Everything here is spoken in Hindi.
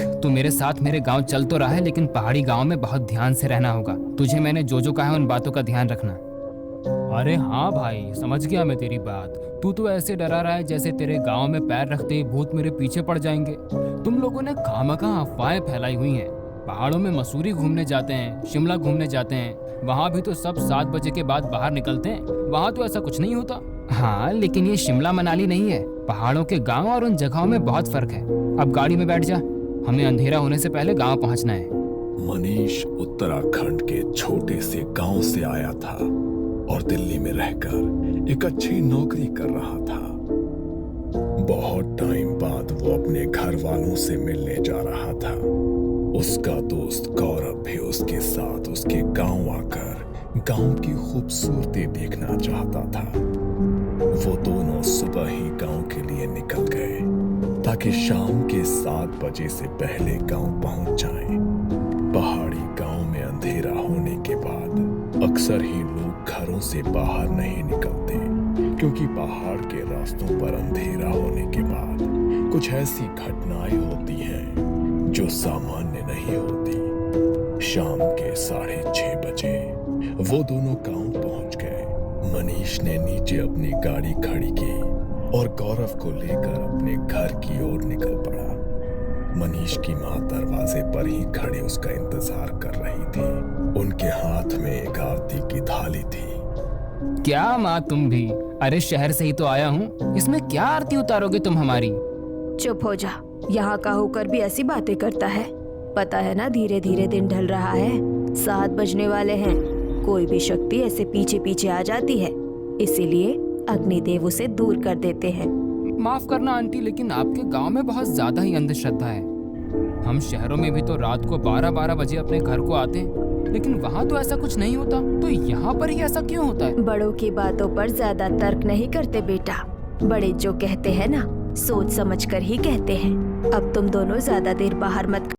तू मेरे साथ मेरे गांव चल तो रहा है, लेकिन पहाड़ी गांव में बहुत ध्यान से रहना होगा। तुझे मैंने जो जो कहा है उन बातों का ध्यान रखना। अरे हाँ भाई, समझ गया मैं तेरी बात। तू तो ऐसे डरा रहा है जैसे तेरे गांव में पैर रखते ही भूत मेरे पीछे पड़ जाएंगे। तुम लोगों ने खामखा अफवाहें फैलाई हुई हैं। पहाड़ों में मसूरी घूमने जाते हैं, शिमला घूमने जाते हैं, वहाँ भी तो सब 7 बजे के बाद बाहर निकलते हैं। वहाँ तो ऐसा कुछ नहीं होता। हाँ, लेकिन ये शिमला मनाली नहीं है। पहाड़ों के गांव और उन जगहों में बहुत फर्क है। अब गाड़ी में बैठ जा, हमें अंधेरा होने से पहले गांव पहुंचना है। मनीष उत्तराखंड के छोटे से गांव से आया था और दिल्ली में रहकर एक अच्छी नौकरी कर रहा था। बहुत टाइम बाद वो अपने घर वालों से मिलने जा रहा था। उसका दोस्त गौरव भी उसके साथ उसके गांव आकर गांव की खूबसूरती देखना चाहता था। वो दोनों सुबह ही गांव के लिए निकल गए ताकि शाम के 7 बजे से पहले गांव पहुंच जाएं। पहाड़ी गांव में अंधेरा होने के बाद अक्सर ही लोग घरों से बाहर नहीं निकलते, क्योंकि पहाड़ के रास्तों पर अंधेरा होने के बाद कुछ ऐसी घटनाएं होती हैं जो सामान्य नहीं होती। शाम के 6:30 बजे वो दोनों गांव पहुंच गए। मनीष ने नीचे अपनी गाड़ी खड़ी की और गौरव को लेकर अपने घर की ओर निकल पड़ा। मनीष की माँ दरवाजे पर ही खड़े उसका इंतजार कर रही थी। उनके हाथ में एक आरती की थाली थी। क्या माँ, तुम भी? अरे शहर से ही तो आया हूँ, इसमें क्या आरती उतारोगे तुम हमारी? चुप हो जा, यहाँ का होकर भी ऐसी बातें करता है। पता है ना, धीरे धीरे दिन ढल रहा है, 7 बजने वाले हैं। कोई भी शक्ति ऐसे पीछे पीछे आ जाती है, इसीलिए अग्निदेव उसे दूर कर देते हैं। माफ करना आंटी, लेकिन आपके गांव में बहुत ज्यादा ही अंधश्रद्धा है। हम शहरों में भी तो रात को 12-12 बजे अपने घर को आते हैं, लेकिन वहाँ तो ऐसा कुछ नहीं होता। तो यहाँ पर ही ऐसा क्यों होता है? बड़ों की बातों पर ज्यादा तर्क नहीं करते बेटा। बड़े जो कहते हैं ना, सोच समझ कर ही कहते हैं। अब तुम दोनों ज्यादा देर बाहर मत